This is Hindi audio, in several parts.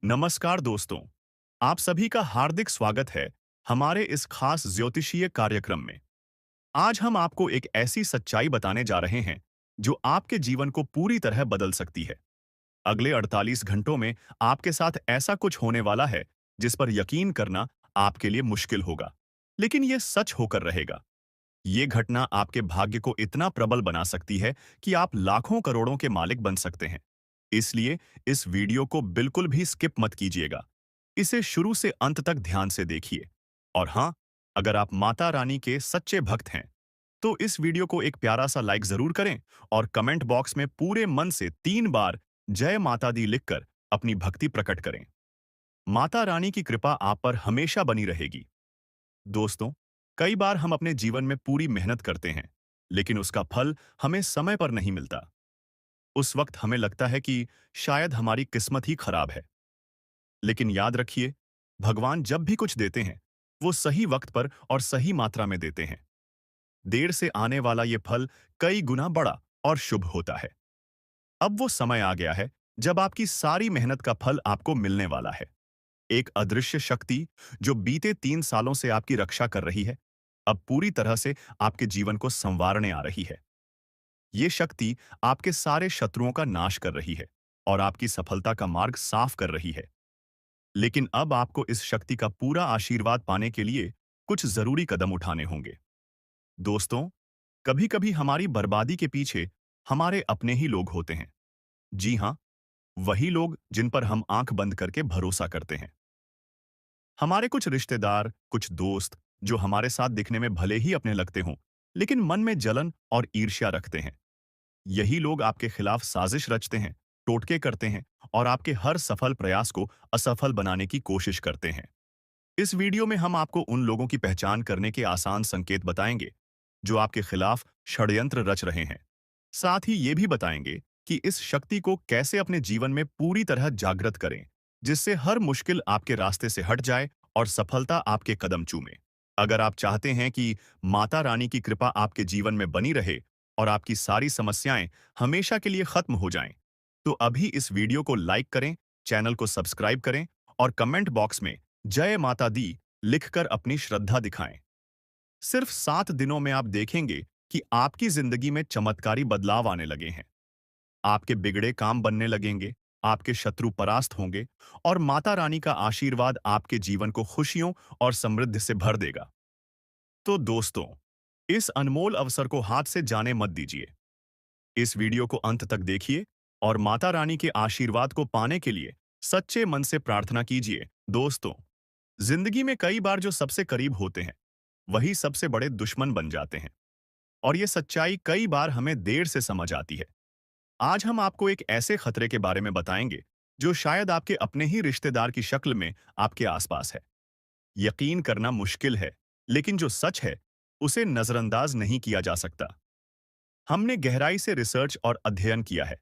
नमस्कार दोस्तों, आप सभी का हार्दिक स्वागत है हमारे इस खास ज्योतिषीय कार्यक्रम में। आज हम आपको एक ऐसी सच्चाई बताने जा रहे हैं जो आपके जीवन को पूरी तरह बदल सकती है। अगले 48 घंटों में आपके साथ ऐसा कुछ होने वाला है जिस पर यकीन करना आपके लिए मुश्किल होगा, लेकिन यह सच होकर रहेगा। ये घटना आपके भाग्य को इतना प्रबल बना सकती है कि आप लाखों करोड़ों के मालिक बन सकते हैं। इसलिए इस वीडियो को बिल्कुल भी स्किप मत कीजिएगा। इसे शुरू से अंत तक ध्यान से देखिए। और हाँ, अगर आप माता रानी के सच्चे भक्त हैं, तो इस वीडियो को एक प्यारा सा लाइक जरूर करें और कमेंट बॉक्स में पूरे मन से 3 बार जय माता दी लिखकर अपनी भक्ति प्रकट करें। माता रानी की कृपा आप पर हमेशा बनी रहेगी। दोस्तों, कई बार हम अपने जीवन में पूरी मेहनत करते हैं, लेकिन उसका फल हमें समय पर नहीं मिलता। उस वक्त हमें लगता है कि शायद हमारी किस्मत ही खराब है। लेकिन याद रखिए, भगवान जब भी कुछ देते हैं, वो सही वक्त पर और सही मात्रा में देते हैं। देर से आने वाला ये फल कई गुना बड़ा और शुभ होता है। अब वो समय आ गया है जब आपकी सारी मेहनत का फल आपको मिलने वाला है। एक अदृश्य शक्ति जो बीते 3 सालों से आपकी रक्षा कर रही है, अब पूरी तरह से आपके जीवन को संवारने आ रही है। ये शक्ति आपके सारे शत्रुओं का नाश कर रही है और आपकी सफलता का मार्ग साफ कर रही है। लेकिन अब आपको इस शक्ति का पूरा आशीर्वाद पाने के लिए कुछ जरूरी कदम उठाने होंगे। दोस्तों, कभी-कभी हमारी बर्बादी के पीछे हमारे अपने ही लोग होते हैं। जी हाँ, वही लोग जिन पर हम आंख बंद करके भरोसा करते हैं। हमारे कुछ रिश्तेदार, कुछ दोस्त जो हमारे साथ दिखने में भले ही अपने लगते हों, लेकिन मन में जलन और ईर्ष्या रखते हैं। यही लोग आपके खिलाफ साजिश रचते हैं, टोटके करते हैं और आपके हर सफल प्रयास को असफल बनाने की कोशिश करते हैं। इस वीडियो में हम आपको उन लोगों की पहचान करने के आसान संकेत बताएंगे जो आपके खिलाफ षड्यंत्र रच रहे हैं। साथ ही ये भी बताएंगे कि इस शक्ति को कैसे अपने जीवन में पूरी तरह जागृत करें, जिससे हर मुश्किल आपके रास्ते से हट जाए और सफलता आपके कदम चूमे। अगर आप चाहते हैं कि माता रानी की कृपा आपके जीवन में बनी रहे और आपकी सारी समस्याएं हमेशा के लिए खत्म हो जाएं, तो अभी इस वीडियो को लाइक करें, चैनल को सब्सक्राइब करें और कमेंट बॉक्स में जय माता दी लिखकर अपनी श्रद्धा दिखाएं। सिर्फ 7 दिनों में आप देखेंगे कि आपकी जिंदगी में चमत्कारी बदलाव आने लगे हैं। आपके बिगड़े काम बनने लगेंगे, आपके शत्रु परास्त होंगे और माता रानी का आशीर्वाद आपके जीवन को खुशियों और समृद्धि से भर देगा। तो दोस्तों, इस अनमोल अवसर को हाथ से जाने मत दीजिए। इस वीडियो को अंत तक देखिए और माता रानी के आशीर्वाद को पाने के लिए सच्चे मन से प्रार्थना कीजिए। दोस्तों, जिंदगी में कई बार जो सबसे करीब होते हैं, वही सबसे बड़े दुश्मन बन जाते हैं और ये सच्चाई कई बार हमें देर से समझ आती है। आज हम आपको एक ऐसे खतरे के बारे में बताएंगे जो शायद आपके अपने ही रिश्तेदार की शक्ल में आपके आसपास है। यकीन करना मुश्किल है, लेकिन जो सच है, उसे नजरअंदाज नहीं किया जा सकता। हमने गहराई से रिसर्च और अध्ययन किया है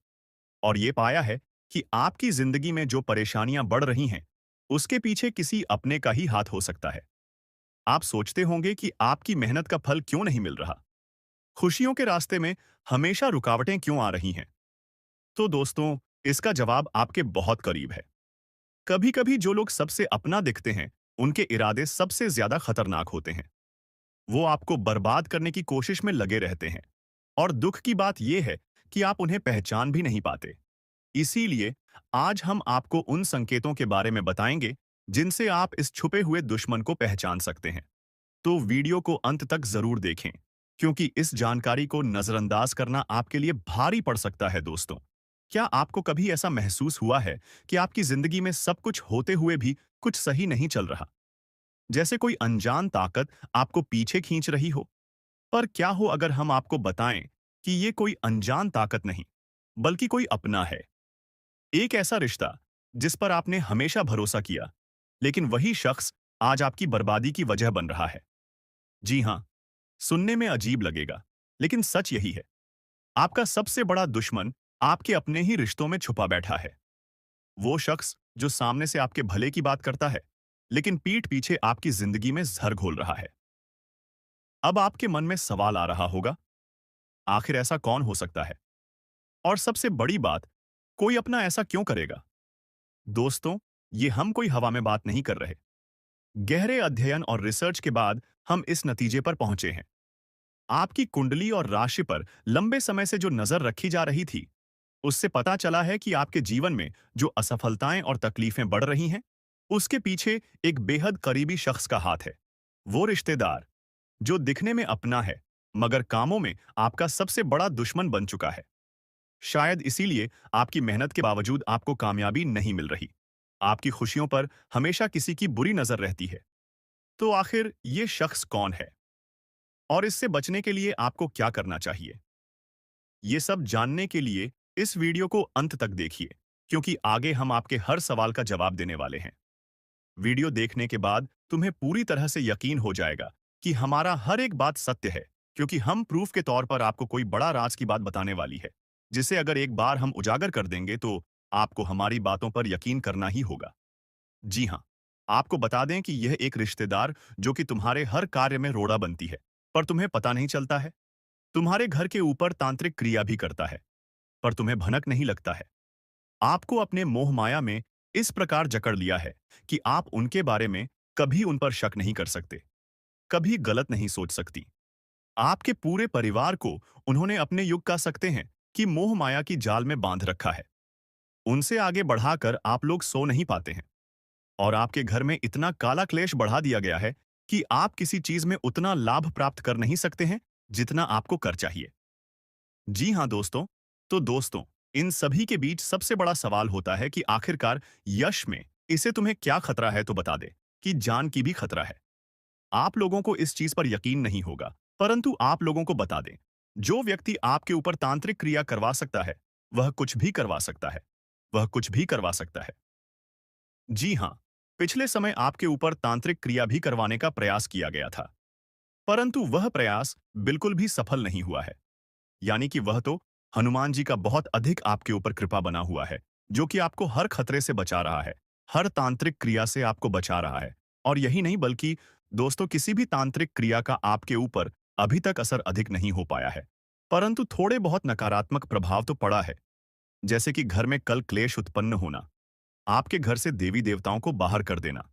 और ये पाया है कि आपकी जिंदगी में जो परेशानियां बढ़ रही हैं, उसके पीछे किसी अपने का ही हाथ हो सकता है। आप सोचते होंगे कि आपकी मेहनत का फल क्यों नहीं मिल रहा? खुशियों के रास्ते में हमेशा रुकावटें क्यों आ रही हैं? तो दोस्तों, इसका जवाब आपके बहुत करीब है। कभी-कभी जो लोग सबसे अपना दिखते हैं, उनके इरादे सबसे ज्यादा खतरनाक होते हैं। वो आपको बर्बाद करने की कोशिश में लगे रहते हैं और दुख की बात यह है कि आप उन्हें पहचान भी नहीं पाते। इसीलिए आज हम आपको उन संकेतों के बारे में बताएंगे जिनसे आप इस छुपे हुए दुश्मन को पहचान सकते हैं। तो वीडियो को अंत तक जरूर देखें, क्योंकि इस जानकारी को नजरअंदाज करना आपके लिए भारी पड़ सकता है। दोस्तों, क्या आपको कभी ऐसा महसूस हुआ है कि आपकी जिंदगी में सब कुछ होते हुए भी कुछ सही नहीं चल रहा? जैसे कोई अनजान ताकत आपको पीछे खींच रही हो? पर क्या हो अगर हम आपको बताएं कि ये कोई अनजान ताकत नहीं, बल्कि कोई अपना है। एक ऐसा रिश्ता जिस पर आपने हमेशा भरोसा किया, लेकिन वही शख्स आज आपकी बर्बादी की वजह बन रहा है। जी हाँ, सुनने में अजीब लगेगा, लेकिन सच यही है। आपका सबसे बड़ा दुश्मन आपके अपने ही रिश्तों में छुपा बैठा है। वो शख्स जो सामने से आपके भले की बात करता है, लेकिन पीठ पीछे आपकी जिंदगी में जहर घोल रहा है। अब आपके मन में सवाल आ रहा होगा, आखिर ऐसा कौन हो सकता है? और सबसे बड़ी बात, कोई अपना ऐसा क्यों करेगा? दोस्तों, ये हम कोई हवा में बात नहीं कर रहे। गहरे अध्ययन और रिसर्च के बाद हम इस नतीजे पर पहुंचे हैं। आपकी कुंडली और राशि पर लंबे समय से जो नजर रखी जा रही थी, उससे पता चला है कि आपके जीवन में जो असफलताएं और तकलीफें बढ़ रही हैं, उसके पीछे एक बेहद करीबी शख्स का हाथ है। वो रिश्तेदार जो दिखने में अपना है, मगर कामों में आपका सबसे बड़ा दुश्मन बन चुका है। शायद इसीलिए आपकी मेहनत के बावजूद आपको कामयाबी नहीं मिल रही। आपकी खुशियों पर हमेशा किसी की बुरी नजर रहती है। तो आखिर ये शख्स कौन है और इससे बचने के लिए आपको क्या करना चाहिए? ये सब जानने के लिए इस वीडियो को अंत तक देखिए, क्योंकि आगे हम आपके हर सवाल का जवाब देने वाले हैं। वीडियो देखने के बाद तुम्हें पूरी तरह से यकीन हो जाएगा कि हमारा हर एक बात सत्य है, क्योंकि हम प्रूफ के तौर पर आपको कोई बड़ा राज की बात बताने वाली है, जिसे अगर एक बार हम उजागर कर देंगे तो आपको हमारी बातों पर यकीन करना ही होगा। जी हाँ, आपको बता दें कि यह एक रिश्तेदार जो कि तुम्हारे हर कार्य में रोड़ा बनती है, पर तुम्हें पता नहीं चलता है। तुम्हारे घर के ऊपर तांत्रिक क्रिया भी करता है, पर तुम्हें भनक नहीं लगता है। आपको अपने मोह माया में इस प्रकार जकड़ लिया है कि आप उनके बारे में कभी उन पर शक नहीं कर सकते, कभी गलत नहीं सोच सकती। आपके पूरे परिवार को उन्होंने अपने युग कह सकते हैं कि मोह माया की जाल में बांध रखा है। उनसे आगे बढ़ाकर आप लोग सो नहीं पाते हैं, और आपके घर में इतना काला क्लेश बढ़ा दिया गया है कि आप किसी चीज में उतना लाभ प्राप्त कर नहीं सकते हैं जितना आपको कर चाहिए। जी हाँ दोस्तों, तो दोस्तों, इन सभी के बीच सबसे बड़ा सवाल होता है कि आखिरकार यश में इसे तुम्हें क्या खतरा है, तो बता दे कि जान की भी खतरा है। आप लोगों को इस चीज पर यकीन नहीं होगा, परंतु आप लोगों को बता दें, जो व्यक्ति आपके ऊपर तांत्रिक क्रिया करवा सकता है, वह कुछ भी करवा सकता है। वह कुछ भी करवा सकता है। जी हाँ, पिछले समय आपके ऊपर तांत्रिक क्रिया भी करवाने का प्रयास किया गया था, परंतु वह प्रयास बिल्कुल भी सफल नहीं हुआ है। यानी कि वह तो हनुमान जी का बहुत अधिक आपके ऊपर कृपा बना हुआ है, जो कि आपको हर खतरे से बचा रहा है, हर तांत्रिक क्रिया से आपको बचा रहा है। और यही नहीं, बल्कि दोस्तों, किसी भी तांत्रिक क्रिया का आपके ऊपर अभी तक असर अधिक नहीं हो पाया है, परंतु थोड़े बहुत नकारात्मक प्रभाव तो पड़ा है। जैसे कि घर में कल क्लेश उत्पन्न होना, आपके घर से देवी देवताओं को बाहर कर देना।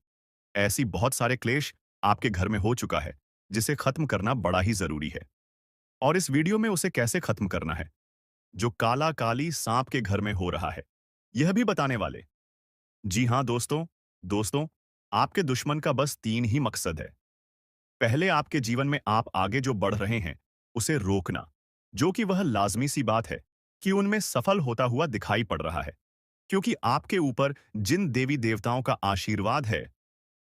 ऐसी बहुत सारे क्लेश आपके घर में हो चुका है, जिसे खत्म करना बड़ा ही जरूरी है। और इस वीडियो में उसे कैसे खत्म करना है, जो काला काली सांप के घर में हो रहा है, यह भी बताने वाले। जी हाँ दोस्तों, दोस्तों, आपके दुश्मन का बस 3 ही मकसद है। पहले, आपके जीवन में आप आगे जो बढ़ रहे हैं, उसे रोकना, जो कि वह लाजमी सी बात है कि उनमें सफल होता हुआ दिखाई पड़ रहा है, क्योंकि आपके ऊपर जिन देवी देवताओं का आशीर्वाद है,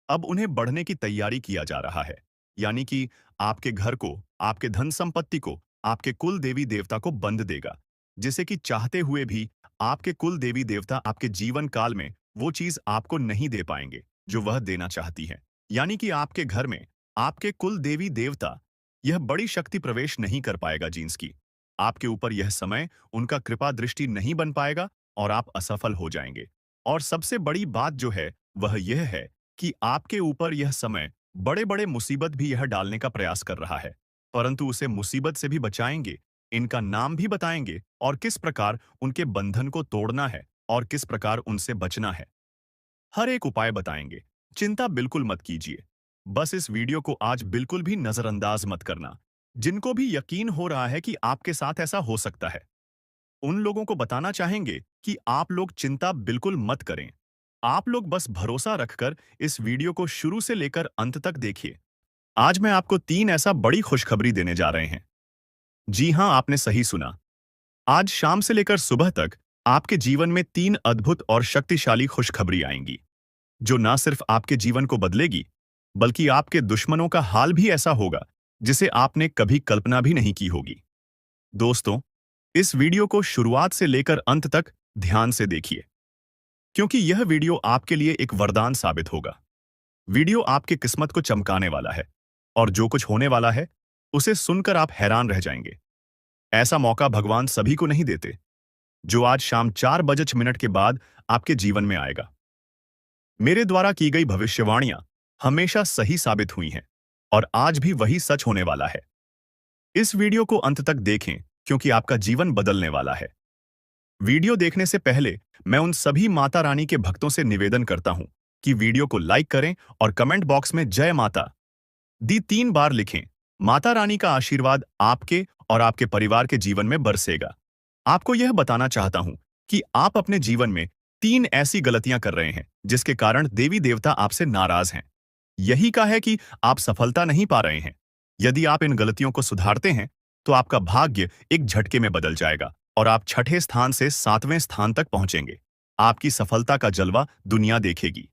अब उन्हें बढ़ने की तैयारी किया जा रहा है। यानी कि आपके घर को, आपके धन संपत्ति को, आपके कुल देवी देवता को बंद देगा, जिसे कि चाहते हुए भी आपके कुल देवी देवता आपके जीवन काल में वो चीज आपको नहीं दे पाएंगे जो वह देना चाहती है। यानी कि आपके घर में आपके कुल देवी देवता यह बड़ी शक्ति प्रवेश नहीं कर पाएगा जींस की। आपके ऊपर यह समय उनका कृपा दृष्टि नहीं बन पाएगा और आप असफल हो जाएंगे। और सबसे बड़ी बात जो है वह यह है कि आपके ऊपर यह समय बड़े-बड़े मुसीबत भी यह डालने का प्रयास कर रहा है, परंतु उसे मुसीबत से भी बचाएंगे, इनका नाम भी बताएंगे और किस प्रकार उनके बंधन को तोड़ना है और किस प्रकार उनसे बचना है। हर एक उपाय बताएंगे। चिंता बिल्कुल मत कीजिए। बस इस वीडियो को आज बिल्कुल भी नजरअंदाज मत करना। जिनको भी यकीन हो रहा है कि आपके साथ ऐसा हो सकता है, उन लोगों को बताना चाहेंगे कि आप लोग चिंता बिल्कुल मत करें। आप लोग बस भरोसा रखकर इस वीडियो को शुरू से लेकर अंत तक देखिए। आज मैं आपको 3 ऐसा बड़ी खुशखबरी देने जा रहे हैं। जी हाँ, आपने सही सुना। आज शाम से लेकर सुबह तक आपके जीवन में 3 अद्भुत और शक्तिशाली खुशखबरी आएंगी, जो ना सिर्फ आपके जीवन को बदलेगी, बल्कि आपके दुश्मनों का हाल भी ऐसा होगा जिसे आपने कभी कल्पना भी नहीं की होगी। दोस्तों, इस वीडियो को शुरुआत से लेकर अंत तक ध्यान से देखिए, क्योंकि यह वीडियो आपके लिए एक वरदान साबित होगा। वीडियो आपकी किस्मत को चमकाने वाला है, और जो कुछ होने वाला है, उसे सुनकर आप हैरान रह जाएंगे। ऐसा मौका भगवान सभी को नहीं देते, जो आज शाम 4 बज मिनट के बाद आपके जीवन में आएगा। मेरे द्वारा की गई भविष्यवाणियां हमेशा सही साबित हुई हैं, और आज भी वही सच होने वाला है। इस वीडियो को अंत तक देखें, क्योंकि आपका जीवन बदलने वाला है। वीडियो देखने से पहले मैं उन सभी माता रानी के भक्तों से निवेदन करता हूं कि वीडियो को लाइक करें और कमेंट बॉक्स में जय माता दी 3 बार लिखें। माता रानी का आशीर्वाद आपके और आपके परिवार के जीवन में बरसेगा। आपको यह बताना चाहता हूं कि आप अपने जीवन में 3 ऐसी गलतियां कर रहे हैं जिसके कारण देवी देवता आपसे नाराज हैं। यही का है कि आप सफलता नहीं पा रहे हैं। यदि आप इन गलतियों को सुधारते हैं तो आपका भाग्य एक झटके में बदल जाएगा और आप छठे स्थान से 7वें स्थान तक पहुंचेंगे। आपकी सफलता का जलवा दुनिया देखेगी।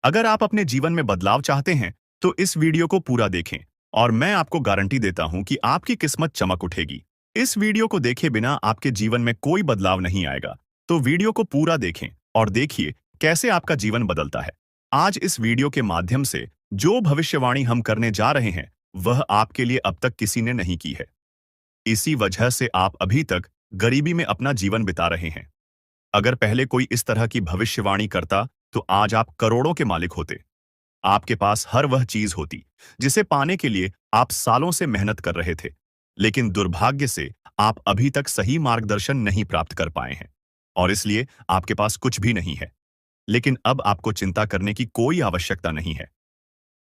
अगर आप अपने जीवन में बदलाव चाहते हैं तो इस वीडियो को पूरा देखें और मैं आपको गारंटी देता हूं कि आपकी किस्मत चमक उठेगी। इस वीडियो को देखे बिना आपके जीवन में कोई बदलाव नहीं आएगा। तो वीडियो को पूरा देखें और देखिए कैसे आपका जीवन बदलता है। आज इस वीडियो के माध्यम से जो भविष्यवाणी हम करने जा रहे हैं वह आपके लिए अब तक किसी ने नहीं की है। इसी वजह से आप अभी तक गरीबी में अपना जीवन बिता रहे हैं। अगर पहले कोई इस तरह की भविष्यवाणी करता तो आज आप करोड़ों के मालिक होते। आपके पास हर वह चीज होती जिसे पाने के लिए आप सालों से मेहनत कर रहे थे। लेकिन दुर्भाग्य से आप अभी तक सही मार्गदर्शन नहीं प्राप्त कर पाए हैं और इसलिए आपके पास कुछ भी नहीं है। लेकिन अब आपको चिंता करने की कोई आवश्यकता नहीं है।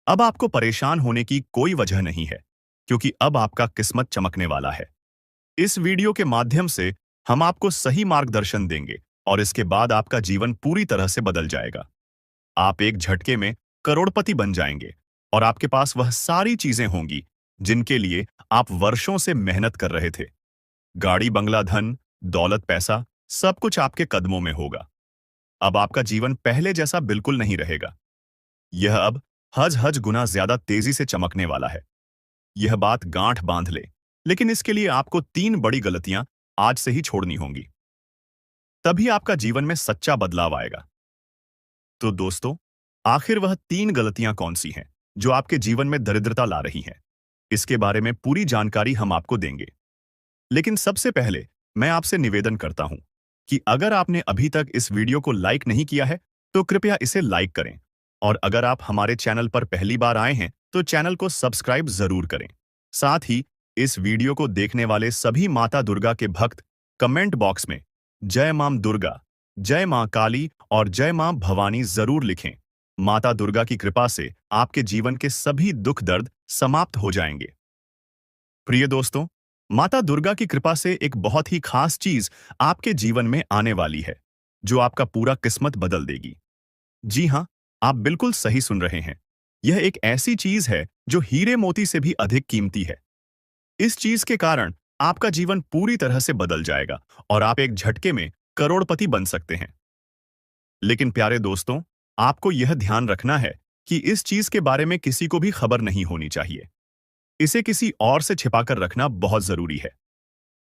अब आपको परेशान होने की कोई वजह नहीं है, क्योंकि अब आपका किस्मत चमकने वाला है। इस वीडियो के माध्यम से हम आपको सही मार्गदर्शन देंगे और इसके बाद आपका जीवन पूरी तरह से बदल जाएगा। आप एक झटके में करोड़पति बन जाएंगे और आपके पास वह सारी चीजें होंगी जिनके लिए आप वर्षों से मेहनत कर रहे थे। गाड़ी, बंगला, धन, दौलत, पैसा, सब कुछ आपके कदमों में होगा। अब आपका जीवन पहले जैसा बिल्कुल नहीं रहेगा। यह अब हज हज गुना ज्यादा तेजी से चमकने वाला है। यह बात गांठ बांध ले, लेकिन इसके लिए आपको 3 बड़ी गलतियां आज से ही छोड़नी होंगी। तभी आपका जीवन में सच्चा बदलाव आएगा। तो दोस्तों, आखिर वह 3 गलतियां कौन सी हैं जो आपके जीवन में दरिद्रता ला रही हैं? इसके बारे में पूरी जानकारी हम आपको देंगे। लेकिन सबसे पहले मैं आपसे निवेदन करता हूं कि अगर आपने अभी तक इस वीडियो को लाइक नहीं किया है तो कृपया इसे लाइक करें और अगर आप हमारे चैनल पर पहली बार आए हैं तो चैनल को सब्सक्राइब जरूर करें। साथ ही इस वीडियो को देखने वाले सभी माता दुर्गा के भक्त कमेंट बॉक्स में जय मां दुर्गा, जय मां काली और जय मां भवानी जरूर लिखें। माता दुर्गा की कृपा से आपके जीवन के सभी दुख दर्द समाप्त हो जाएंगे। प्रिय दोस्तों, माता दुर्गा की कृपा से एक बहुत ही खास चीज आपके जीवन में आने वाली है जो आपका पूरा किस्मत बदल देगी। जी हां, आप बिल्कुल सही सुन रहे हैं। यह एक ऐसी चीज है जो हीरे मोती से भी अधिक कीमती है। इस चीज के कारण आपका जीवन पूरी तरह से बदल जाएगा और आप एक झटके में करोड़पति बन सकते हैं। लेकिन प्यारे दोस्तों, आपको यह ध्यान रखना है कि इस चीज के बारे में किसी को भी खबर नहीं होनी चाहिए। इसे किसी और से छिपाकर रखना बहुत जरूरी है।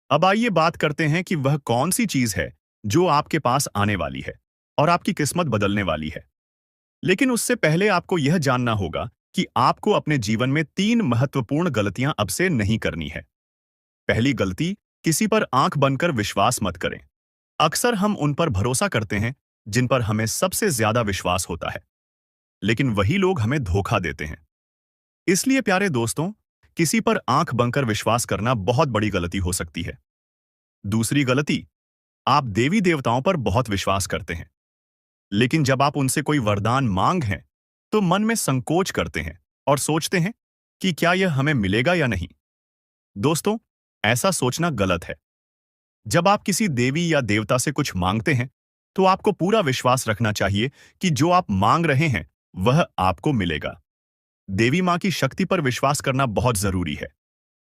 अब आइए बात करते हैं कि वह कौन सी चीज है जो आपके पास आने वाली है और आपकी किस्मत बदलने वाली है। लेकिन उससे पहले आपको यह जानना होगा कि आपको अपने जीवन में 3 महत्वपूर्ण गलतियां अब से नहीं करनी है। पहली गलती, किसी पर आंख बनकर विश्वास मत करें। अक्सर हम उन पर भरोसा करते हैं जिन पर हमें सबसे ज्यादा विश्वास होता है, लेकिन वही लोग हमें धोखा देते हैं। इसलिए प्यारे दोस्तों, किसी पर आंख बनकर विश्वास करना बहुत बड़ी गलती हो सकती है। दूसरी गलती, आप देवी देवताओं पर बहुत विश्वास करते हैं, लेकिन जब आप उनसे कोई वरदान मांग हैं तो मन में संकोच करते हैं और सोचते हैं कि क्या यह हमें मिलेगा या नहीं। दोस्तों, ऐसा सोचना गलत है। जब आप किसी देवी या देवता से कुछ मांगते हैं तो आपको पूरा विश्वास रखना चाहिए कि जो आप मांग रहे हैं वह आपको मिलेगा। देवी मां की शक्ति पर विश्वास करना बहुत जरूरी है।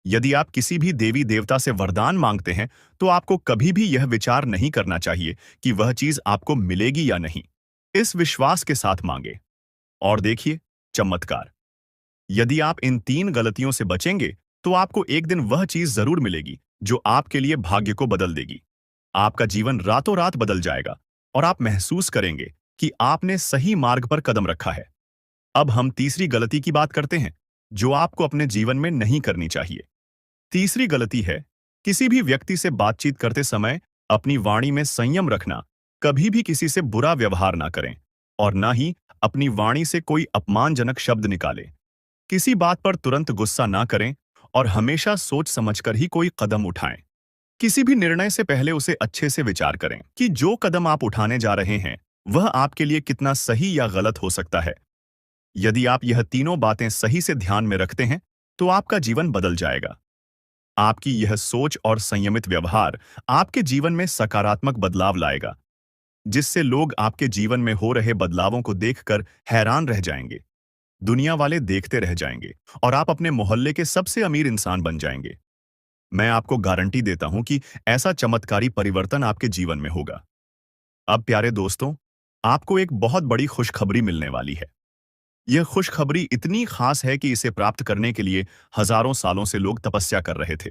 यदि आप किसी भी देवी देवता से वरदान मांगते हैं तो आपको कभी भी यह विचार नहीं करना चाहिए कि वह चीज आपको मिलेगी या नहीं। इस विश्वास के साथ मांगे और देखिए चमत्कार। यदि आप इन 3 गलतियों से बचेंगे तो आपको एक दिन वह चीज जरूर मिलेगी जो आपके लिए भाग्य को बदल देगी। आपका जीवन रातों रात बदल जाएगा और आप महसूस करेंगे कि आपने सही मार्ग पर कदम रखा है। अब हम तीसरी गलती की बात करते हैं जो आपको अपने जीवन में नहीं करनी चाहिए। तीसरी गलती है, किसी भी व्यक्ति से बातचीत करते समय अपनी वाणी में संयम रखना। कभी भी किसी से बुरा व्यवहार ना करें और ना ही अपनी वाणी से कोई अपमानजनक शब्द निकालें। किसी बात पर तुरंत गुस्सा ना करें और हमेशा सोच समझकर ही कोई कदम उठाएं। किसी भी निर्णय से पहले उसे अच्छे से विचार करें कि जो कदम आप उठाने जा रहे हैं वह आपके लिए कितना सही या गलत हो सकता है। यदि आप यह तीनों बातें सही से ध्यान में रखते हैं तो आपका जीवन बदल जाएगा। आपकी यह सोच और संयमित व्यवहार आपके जीवन में सकारात्मक बदलाव लाएगा, जिससे लोग आपके जीवन में हो रहे बदलावों को देखकर हैरान रह जाएंगे। दुनिया वाले देखते रह जाएंगे और आप अपने मोहल्ले के सबसे अमीर इंसान बन जाएंगे। मैं आपको गारंटी देता हूं कि ऐसा चमत्कारी परिवर्तन आपके जीवन में होगा। अब प्यारे दोस्तों, आपको एक बहुत बड़ी खुशखबरी मिलने वाली है। यह खुशखबरी इतनी खास है कि इसे प्राप्त करने के लिए हजारों सालों से लोग तपस्या कर रहे थे।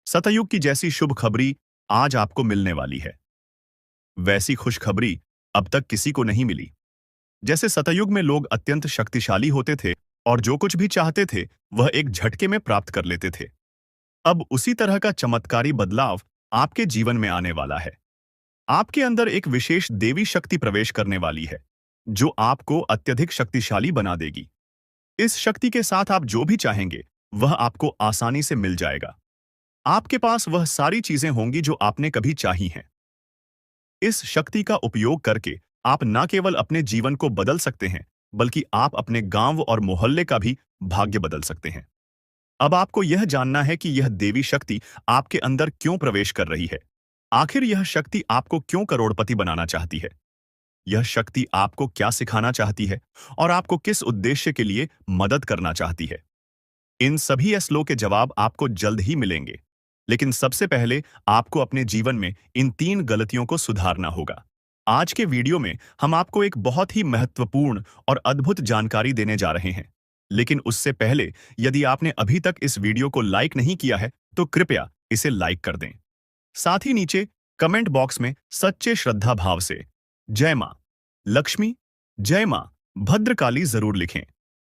सतयुग की जैसी शुभ खबरी आज आपको मिलने वाली है। वैसी खुशखबरी अब तक किसी को नहीं मिली। जैसे सतयुग में लोग अत्यंत शक्तिशाली होते थे और जो कुछ भी चाहते थे वह एक झटके में प्राप्त कर लेते थे। अब उसी तरह का चमत्कारी बदलाव आपके जीवन में आने वाला है। आपके अंदर एक विशेष देवी शक्ति प्रवेश करने वाली है, जो आपको अत्यधिक शक्तिशाली बना देगी। इस शक्ति के साथ आप जो भी चाहेंगे वह आपको आसानी से मिल जाएगा। आपके पास वह सारी चीजें होंगी जो आपने कभी चाही हैं। इस शक्ति का उपयोग करके आप न केवल अपने जीवन को बदल सकते हैं, बल्कि आप अपने गांव और मोहल्ले का भी भाग्य बदल सकते हैं। अब आपको यह जानना है कि यह देवी शक्ति आपके अंदर क्यों प्रवेश कर रही है। आखिर यह शक्ति आपको क्यों करोड़पति बनाना चाहती है? यह शक्ति आपको क्या सिखाना चाहती है और आपको किस उद्देश्य के लिए मदद करना चाहती है? इन सभी असलों के जवाब आपको जल्द ही मिलेंगे। लेकिन सबसे पहले आपको अपने जीवन में इन 3 गलतियों को सुधारना होगा। आज के वीडियो में हम आपको एक बहुत ही महत्वपूर्ण और अद्भुत जानकारी देने जा रहे हैं। लेकिन उससे पहले यदि आपने अभी तक इस वीडियो को लाइक नहीं किया है तो कृपया इसे लाइक कर दें। साथ ही नीचे कमेंट बॉक्स में सच्चे श्रद्धा भाव से जय मां लक्ष्मी, जय मां भद्रकाली जरूर लिखें।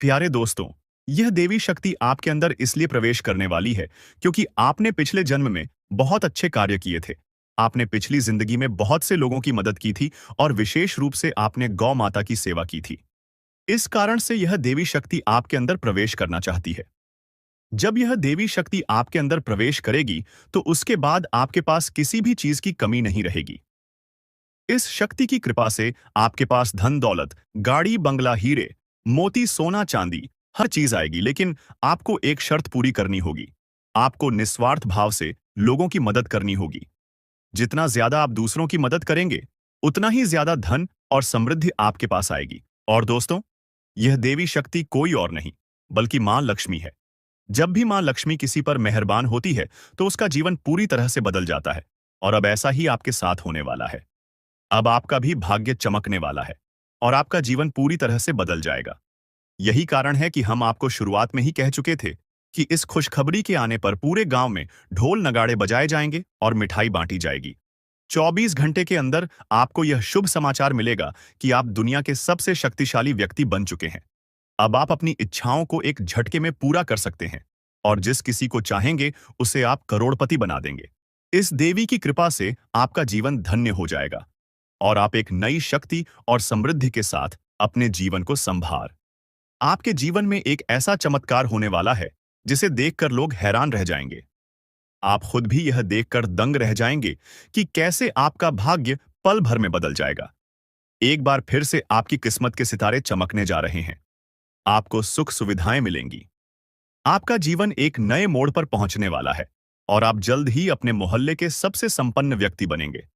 प्यारे दोस्तों, यह देवी शक्ति आपके अंदर इसलिए प्रवेश करने वाली है क्योंकि आपने पिछले जन्म में बहुत अच्छे कार्य किए थे। आपने पिछली जिंदगी में बहुत से लोगों की मदद की थी और विशेष रूप से आपने गौ माता की सेवा की थी। इस कारण से यह देवी शक्ति आपके अंदर प्रवेश करना चाहती है। जब यह देवी शक्ति आपके अंदर प्रवेश करेगी तो उसके बाद आपके पास किसी भी चीज की कमी नहीं रहेगी। इस शक्ति की कृपा से आपके पास धन दौलत, गाड़ी बंगला, हीरे मोती, सोना चांदी हर चीज आएगी। लेकिन आपको एक शर्त पूरी करनी होगी। आपको निस्वार्थ भाव से लोगों की मदद करनी होगी। जितना ज्यादा आप दूसरों की मदद करेंगे उतना ही ज्यादा धन और समृद्धि आपके पास आएगी। और दोस्तों, यह देवी शक्ति कोई और नहीं बल्कि मां लक्ष्मी है। जब भी मां लक्ष्मी किसी पर मेहरबान होती है तो उसका जीवन पूरी तरह से बदल जाता है। और अब ऐसा ही आपके साथ होने वाला है। अब आपका भी भाग्य चमकने वाला है और आपका जीवन पूरी तरह से बदल जाएगा। यही कारण है कि हम आपको शुरुआत में ही कह चुके थे कि इस खुशखबरी के आने पर पूरे गांव में ढोल नगाड़े बजाए जाएंगे और मिठाई बांटी जाएगी। 24 घंटे के अंदर आपको यह शुभ समाचार मिलेगा कि आप दुनिया के सबसे शक्तिशाली व्यक्ति बन चुके हैं। अब आप अपनी इच्छाओं को एक झटके में पूरा कर सकते हैं और जिस किसी को चाहेंगे उसे आप करोड़पति बना देंगे। इस देवी की कृपा से आपका जीवन धन्य हो जाएगा और आप एक नई शक्ति और समृद्धि के साथ अपने जीवन को संभार। आपके जीवन में एक ऐसा चमत्कार होने वाला है जिसे देखकर लोग हैरान रह जाएंगे। आप खुद भी यह देखकर दंग रह जाएंगे कि कैसे आपका भाग्य पल भर में बदल जाएगा। एक बार फिर से आपकी किस्मत के सितारे चमकने जा रहे हैं। आपको सुख सुविधाएं मिलेंगी। आपका जीवन एक नए मोड़ पर पहुंचने वाला है और आप जल्द ही अपने मोहल्ले के सबसे संपन्न व्यक्ति बनेंगे।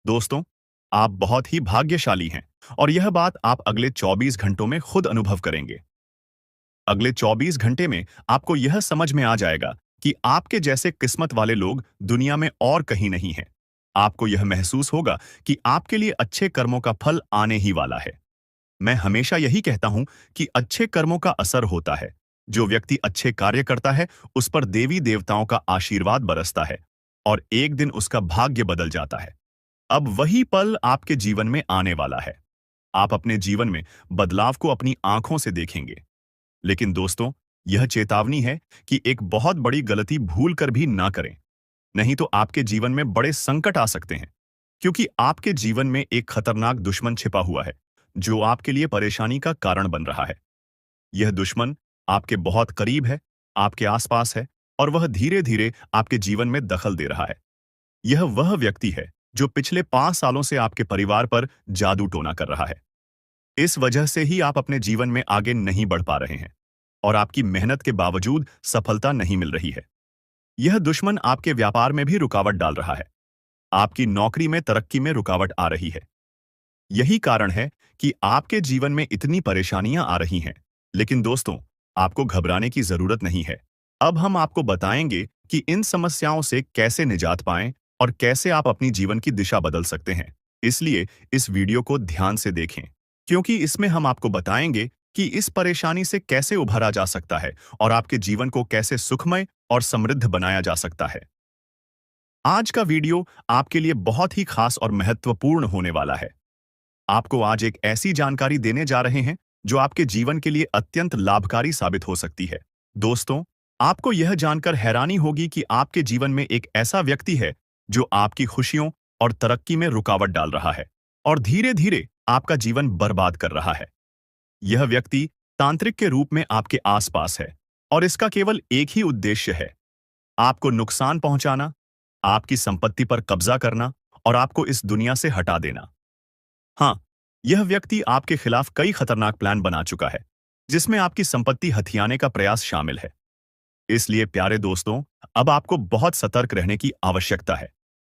दोस्तों, आप बहुत ही भाग्यशाली हैं और यह बात आप अगले 24 घंटों में खुद अनुभव करेंगे। अगले 24 घंटे में आपको यह समझ में आ जाएगा कि आपके जैसे किस्मत वाले लोग दुनिया में और कहीं नहीं हैं। आपको यह महसूस होगा कि आपके लिए अच्छे कर्मों का फल आने ही वाला है। मैं हमेशा यही कहता हूं कि अच्छे कर्मों का असर होता है। जो व्यक्ति अच्छे कार्य करता है उस पर देवी देवताओं का आशीर्वाद बरसता है और एक दिन उसका भाग्य बदल जाता है। अब वही पल आपके जीवन में आने वाला है। आप अपने जीवन में बदलाव को अपनी आंखों से देखेंगे। लेकिन दोस्तों, यह चेतावनी है कि एक बहुत बड़ी गलती भूल कर भी ना करें, नहीं तो आपके जीवन में बड़े संकट आ सकते हैं। क्योंकि आपके जीवन में एक खतरनाक दुश्मन छिपा हुआ है जो आपके लिए परेशानी का कारण बन रहा है। यह दुश्मन आपके बहुत करीब है, आपके आसपास है और वह धीरे धीरे आपके जीवन में दखल दे रहा है। यह वह व्यक्ति है जो पिछले 5 सालों से आपके परिवार पर जादू टोना कर रहा है। इस वजह से ही आप अपने जीवन में आगे नहीं बढ़ पा रहे हैं और आपकी मेहनत के बावजूद सफलता नहीं मिल रही है। यह दुश्मन आपके व्यापार में भी रुकावट डाल रहा है। आपकी नौकरी में तरक्की में रुकावट आ रही है। यही कारण है कि आपके जीवन में इतनी परेशानियां आ रही हैं। लेकिन दोस्तों, आपको घबराने की जरूरत नहीं है। अब हम आपको बताएंगे कि इन समस्याओं से कैसे निजात पाएं और कैसे आप अपनी जीवन की दिशा बदल सकते हैं। इसलिए इस वीडियो को ध्यान से देखें, क्योंकि इसमें हम आपको बताएंगे कि इस परेशानी से कैसे उभरा जा सकता है और आपके जीवन को कैसे सुखमय और समृद्ध बनाया जा सकता है। आज का वीडियो आपके लिए बहुत ही खास और महत्वपूर्ण होने वाला है। आपको आज एक ऐसी जानकारी देने जा रहे हैं जो आपके जीवन के लिए अत्यंत लाभकारी साबित हो सकती है। दोस्तों, आपको यह जानकर हैरानी होगी कि आपके जीवन में एक ऐसा व्यक्ति है जो आपकी खुशियों और तरक्की में रुकावट डाल रहा है और धीरे धीरे आपका जीवन बर्बाद कर रहा है। यह व्यक्ति तांत्रिक के रूप में आपके आसपास है और इसका केवल एक ही उद्देश्य है, आपको नुकसान पहुंचाना, आपकी संपत्ति पर कब्जा करना और आपको इस दुनिया से हटा देना। हाँ, यह व्यक्ति आपके खिलाफ कई खतरनाक प्लान बना चुका है, जिसमें आपकी संपत्ति हथियाने का प्रयास शामिल है। इसलिए प्यारे दोस्तों, अब आपको बहुत सतर्क रहने की आवश्यकता है,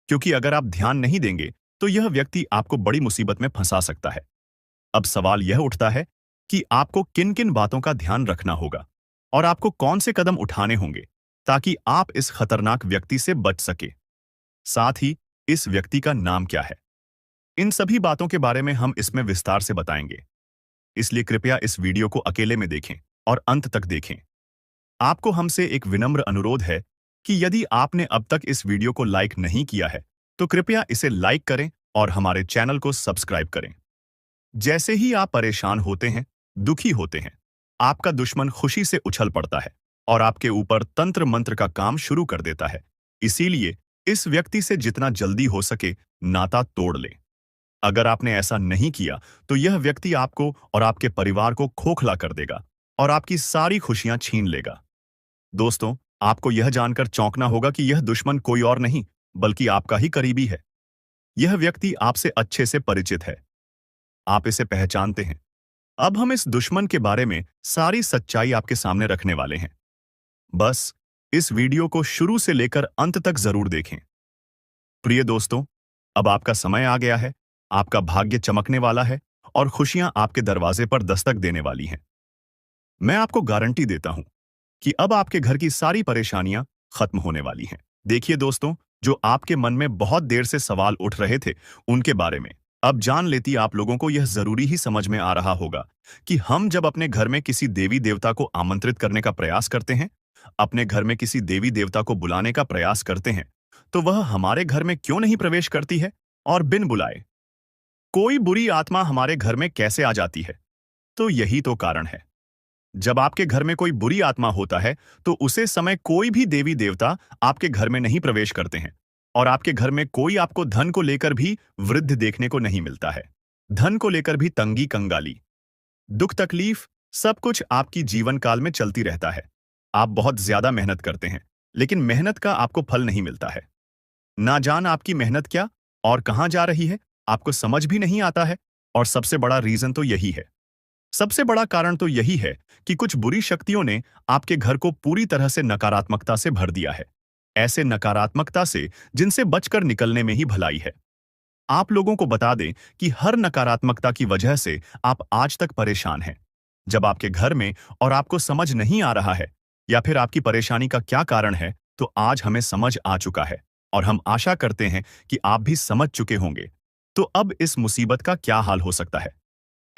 क्योंकि अगर आप ध्यान नहीं देंगे तो यह व्यक्ति आपको बड़ी मुसीबत में फंसा सकता है। अब सवाल यह उठता है कि आपको किन किन बातों का ध्यान रखना होगा और आपको कौन से कदम उठाने होंगे ताकि आप इस खतरनाक व्यक्ति से बच सके। साथ ही इस व्यक्ति का नाम क्या है, इन सभी बातों के बारे में हम इसमें विस्तार से बताएंगे। इसलिए कृपया इस वीडियो को अकेले में देखें और अंत तक देखें। आपको हमसे एक विनम्र अनुरोध है कि यदि आपने अब तक इस वीडियो को लाइक नहीं किया है तो कृपया इसे लाइक करें और हमारे चैनल को सब्सक्राइब करें। जैसे ही आप परेशान होते हैं, दुखी होते हैं, आपका दुश्मन खुशी से उछल पड़ता है और आपके ऊपर तंत्र मंत्र का काम शुरू कर देता है। इसीलिए इस व्यक्ति से जितना जल्दी हो सके नाता तोड़ लें। अगर आपने ऐसा नहीं किया तो यह व्यक्ति आपको और आपके परिवार को खोखला कर देगा और आपकी सारी खुशियां छीन लेगा। दोस्तों, आपको यह जानकर चौंकना होगा कि यह दुश्मन कोई और नहीं बल्कि आपका ही करीबी है। यह व्यक्ति आपसे अच्छे से परिचित है, आप इसे पहचानते हैं। अब हम इस दुश्मन के बारे में सारी सच्चाई आपके सामने रखने वाले हैं। बस इस वीडियो को शुरू से लेकर अंत तक जरूर देखें। प्रिय दोस्तों, अब आपका समय आ गया है, आपका भाग्य चमकने वाला है और खुशियां आपके दरवाजे पर दस्तक देने वाली हैं। मैं आपको गारंटी देता हूं कि अब आपके घर की सारी परेशानियां खत्म होने वाली हैं। देखिए दोस्तों, जो आपके मन में बहुत देर से सवाल उठ रहे थे उनके बारे में अब जान लेती आप लोगों को यह जरूरी ही समझ में आ रहा होगा कि हम जब अपने घर में किसी देवी देवता को आमंत्रित करने का प्रयास करते हैं, अपने घर में किसी देवी देवता को बुलाने का प्रयास करते हैं, तो वह हमारे घर में क्यों नहीं प्रवेश करती है और बिन बुलाए कोई बुरी आत्मा हमारे घर में कैसे आ जाती है? तो यही तो कारण है। जब आपके घर में कोई बुरी आत्मा होता है तो उसे समय कोई भी देवी देवता आपके घर में नहीं प्रवेश करते हैं और आपके घर में कोई आपको धन को लेकर भी वृद्ध देखने को नहीं मिलता है। धन को लेकर भी तंगी कंगाली, दुख तकलीफ, सब कुछ आपकी जीवन काल में चलती रहता है। आप बहुत ज्यादा मेहनत करते हैं, लेकिन मेहनत का आपको फल नहीं मिलता है। ना जान आपकी मेहनत क्या और कहां जा रही है, आपको समझ भी नहीं आता है। और सबसे बड़ा रीजन तो यही है, सबसे बड़ा कारण तो यही है कि कुछ बुरी शक्तियों ने आपके घर को पूरी तरह से नकारात्मकता से भर दिया है। ऐसे नकारात्मकता से जिनसे बचकर निकलने में ही भलाई है। आप लोगों को बता दें कि हर नकारात्मकता की वजह से आप आज तक परेशान हैं। जब आपके घर में और आपको समझ नहीं आ रहा है या फिर आपकी परेशानी का क्या कारण है, तो आज हमें समझ आ चुका है और हम आशा करते हैं कि आप भी समझ चुके होंगे। तो अब इस मुसीबत का क्या हाल हो सकता है,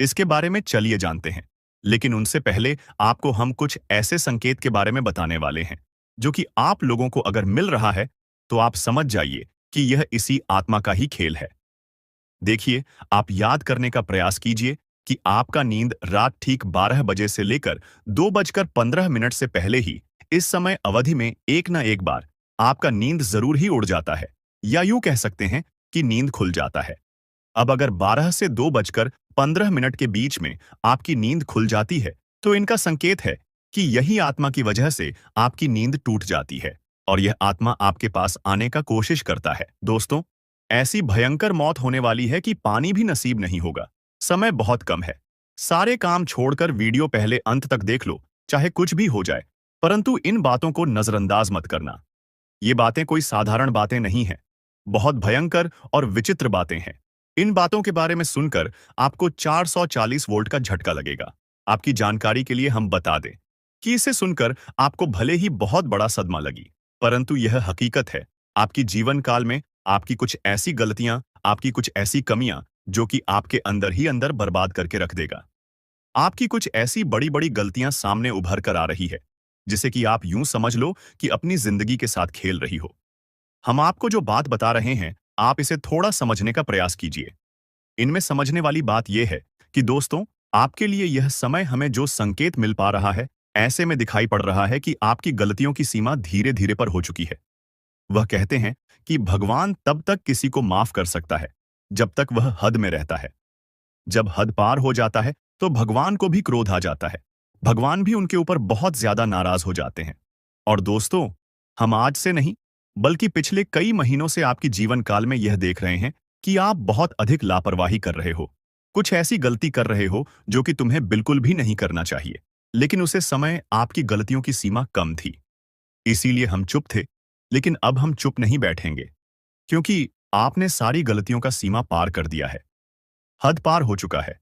इसके बारे में चलिए जानते हैं। लेकिन उनसे पहले आपको हम कुछ ऐसे संकेत के बारे में बताने वाले हैं जो कि आप लोगों को अगर मिल रहा है तो आप समझ जाइए कि यह इसी आत्मा का ही खेल है। देखिए, आप याद करने का प्रयास कीजिए कि आपका नींद रात ठीक 12 बजे से लेकर 2:15 से पहले ही इस समय अवधि में एक न एक बार आपका नींद जरूर ही उड़ जाता है, या यूं कह सकते हैं कि नींद खुल जाता है। अब अगर 12 से 2:15 के बीच में आपकी नींद खुल जाती है तो इनका संकेत है कि यही आत्मा की वजह से आपकी नींद टूट जाती है और यह आत्मा आपके पास आने का कोशिश करता है। दोस्तों, ऐसी भयंकर मौत होने वाली है कि पानी भी नसीब नहीं होगा। समय बहुत कम है। सारे काम छोड़कर वीडियो पहले अंत तक देख लो, चाहे कुछ भी हो जाए। परंतु इन बातों को नजरअंदाज मत करना। ये बातें कोई साधारण बातें नहीं हैं। बहुत भयंकर और विचित्र बातें हैं। इन बातों के बारे में सुनकर आपको 440 वोल्ट का झटका लगेगा। आपकी जानकारी के लिए हम बता दें कि इसे सुनकर आपको भले ही बहुत बड़ा सदमा लगी, परंतु यह हकीकत है। आपकी जीवन काल में आपकी कुछ ऐसी गलतियां, आपकी कुछ ऐसी कमियां जो कि आपके अंदर ही अंदर बर्बाद करके रख देगा। आपकी कुछ ऐसी बड़ी बड़ी गलतियां सामने उभर कर आ रही है, जिसे कि आप यूं समझ लो कि अपनी जिंदगी के साथ खेल रही हो। हम आपको जो बात बता रहे हैं, आप इसे थोड़ा समझने का प्रयास कीजिए। इनमें समझने वाली बात यह है कि दोस्तों, आपके लिए यह समय हमें जो संकेत मिल पा रहा है, ऐसे में दिखाई पड़ रहा है कि आपकी गलतियों की सीमा धीरे धीरे पर हो चुकी है। वह कहते हैं कि भगवान तब तक किसी को माफ कर सकता है जब तक वह हद में रहता है। जब हद पार हो जाता है तो भगवान को भी क्रोध आ जाता है। भगवान भी उनके ऊपर बहुत ज्यादा नाराज हो जाते हैं। और दोस्तों, हम आज से नहीं बल्कि पिछले कई महीनों से आपकी जीवन काल में यह देख रहे हैं कि आप बहुत अधिक लापरवाही कर रहे हो। कुछ ऐसी गलती कर रहे हो जो कि तुम्हें बिल्कुल भी नहीं करना चाहिए, लेकिन उसे समय आपकी गलतियों की सीमा कम थी। इसीलिए हम चुप थे। लेकिन अब हम चुप नहीं बैठेंगे, क्योंकि आपने सारी गलतियों का सीमा पार कर दिया है। हद पार हो चुका है।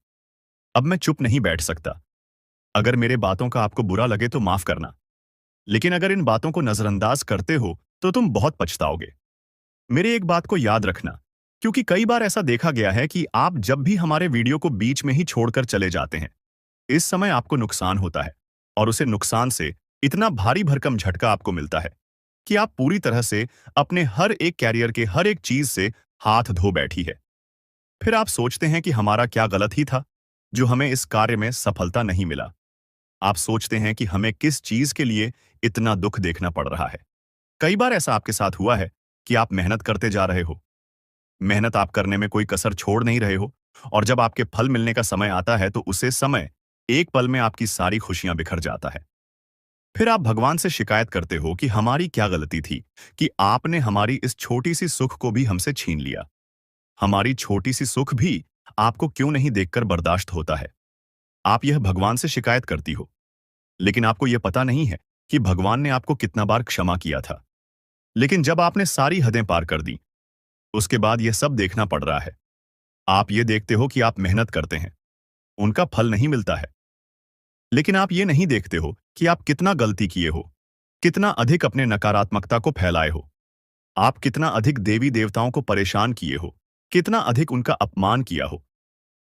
अब मैं चुप नहीं बैठ सकता। अगर मेरे बातों का आपको बुरा लगे तो माफ करना, लेकिन अगर इन बातों को नजरअंदाज करते हो तो तुम बहुत पछताओगे। मेरे एक बात को याद रखना, क्योंकि कई बार ऐसा देखा गया है कि आप जब भी हमारे वीडियो को बीच में ही छोड़कर चले जाते हैं, इस समय आपको नुकसान होता है और उसे नुकसान से इतना भारी भरकम झटका आपको मिलता है कि आप पूरी तरह से अपने हर एक कैरियर के हर एक चीज से हाथ धो बैठी है। फिर आप सोचते हैं कि हमारा क्या गलत ही था जो हमें इस कार्य में सफलता नहीं मिला। आप सोचते हैं कि हमें किस चीज के लिए इतना दुख देखना पड़ रहा है। कई बार ऐसा आपके साथ हुआ है कि आप मेहनत करते जा रहे हो, मेहनत आप करने में कोई कसर छोड़ नहीं रहे हो, और जब आपके फल मिलने का समय आता है तो उसे समय एक पल में आपकी सारी खुशियां बिखर जाता है। फिर आप भगवान से शिकायत करते हो कि हमारी क्या गलती थी कि आपने हमारी इस छोटी सी सुख को भी हमसे छीन लिया। हमारी छोटी सी सुख भी आपको क्यों नहीं देखकर बर्दाश्त होता है। आप यह भगवान से शिकायत करती हो, लेकिन आपको यह पता नहीं है कि भगवान ने आपको कितना बार क्षमा किया था। लेकिन जब आपने सारी हदें पार कर दी, उसके बाद यह सब देखना पड़ रहा है। आप ये देखते हो कि आप मेहनत करते हैं, उनका फल नहीं मिलता है। लेकिन आप ये नहीं देखते हो कि आप कितना गलती किए हो, कितना अधिक अपने नकारात्मकता को फैलाए हो, आप कितना अधिक देवी देवताओं को परेशान किए हो, कितना अधिक उनका अपमान किया हो।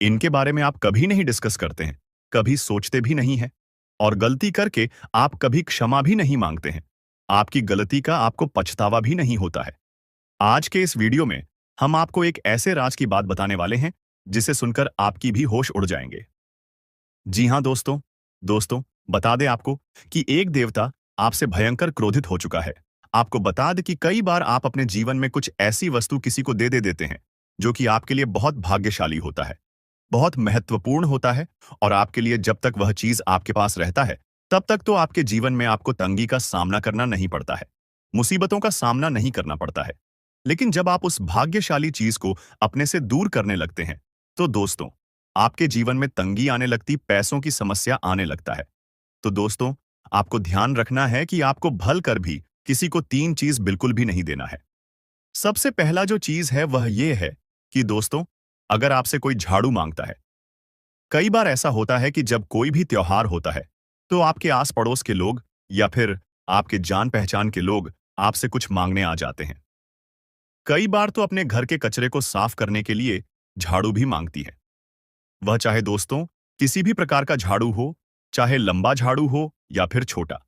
इनके बारे में आप कभी नहीं डिस्कस करते हैं, कभी सोचते भी नहीं हैं, और गलती करके आप कभी क्षमा भी नहीं मांगते हैं। आपकी गलती का आपको पछतावा भी नहीं होता है। आज के इस वीडियो में हम आपको एक ऐसे राज की बात बताने वाले हैं जिसे सुनकर आपकी भी होश उड़ जाएंगे। जी हाँ दोस्तों, बता दें आपको कि एक देवता आपसे भयंकर क्रोधित हो चुका है। आपको बता दें कि कई बार आप अपने जीवन में कुछ ऐसी वस्तु किसी को दे देते हैं जो कि आपके लिए बहुत भाग्यशाली होता है, बहुत महत्वपूर्ण होता है, और आपके लिए जब तक वह चीज आपके पास रहता है तब तक तो आपके जीवन में आपको तंगी का सामना करना नहीं पड़ता है, मुसीबतों का सामना नहीं करना पड़ता है। लेकिन जब आप उस भाग्यशाली चीज को अपने से दूर करने लगते हैं तो दोस्तों, आपके जीवन में तंगी आने लगती, पैसों की समस्या आने लगता है। तो दोस्तों, आपको ध्यान रखना है कि आपको भल कर भी किसी को तीन चीज बिल्कुल भी नहीं देना है। सबसे पहला जो चीज है वह यह है कि दोस्तों, अगर आपसे कोई झाड़ू मांगता है, कई बार ऐसा होता है कि जब कोई भी त्योहार होता है तो आपके आस पड़ोस के लोग या फिर आपके जान पहचान के लोग आपसे कुछ मांगने आ जाते हैं। कई बार तो अपने घर के कचरे को साफ करने के लिए झाड़ू भी मांगती है। वह चाहे दोस्तों किसी भी प्रकार का झाड़ू हो, चाहे लंबा झाड़ू हो या फिर छोटा।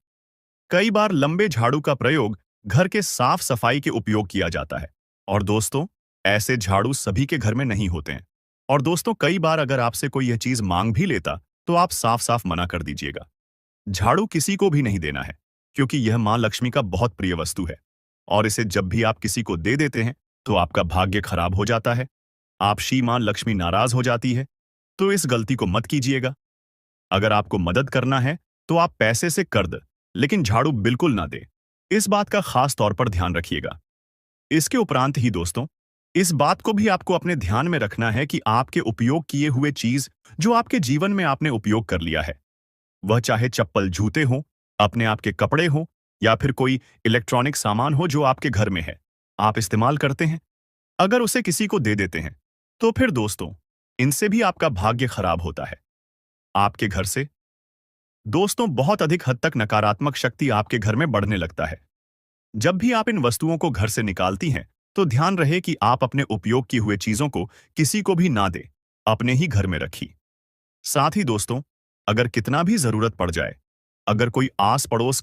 कई बार लंबे झाड़ू का प्रयोग घर के साफ सफाई के उपयोग किया जाता है, और दोस्तों, ऐसे झाड़ू सभी के घर में नहीं होते हैं। और दोस्तों, कई बार अगर आपसे कोई यह चीज मांग भी लेता तो आप साफ साफ मना कर दीजिएगा। झाड़ू किसी को भी नहीं देना है, क्योंकि यह मां लक्ष्मी का बहुत प्रिय वस्तु है, और इसे जब भी आप किसी को दे देते हैं तो आपका भाग्य खराब हो जाता है, आप श्री मां लक्ष्मी नाराज हो जाती है। तो इस गलती को मत कीजिएगा। अगर आपको मदद करना है तो आप पैसे से कर दे, लेकिन झाड़ू बिल्कुल ना दे। इस बात का खास तौर पर ध्यान रखिएगा। इसके उपरांत ही दोस्तों, इस बात को भी आपको अपने ध्यान में रखना है कि आपके उपयोग किए हुए चीज जो आपके जीवन में आपने उपयोग कर लिया है, वह चाहे चप्पल जूते हों, अपने आप के कपड़े हों, या फिर कोई इलेक्ट्रॉनिक सामान हो जो आपके घर में है, आप इस्तेमाल करते हैं, अगर उसे किसी को दे देते हैं, तो फिर दोस्तों, इनसे भी आपका भाग्य खराब होता है। आपके घर से दोस्तों बहुत अधिक हद तक नकारात्मक शक्ति आपके घर में बढ़ने लगता है। जब भी आप इन वस्तुओं को घर से निकालती हैं, तो ध्यान रहे कि आप अपने उपयोग किए हुए चीजों को किसी को भी ना दे, अपने ही घर में रखी। साथ ही दोस्तों, अगर कितना भी जरूरत पड़ जाए, अगर कोई आस पड़ोस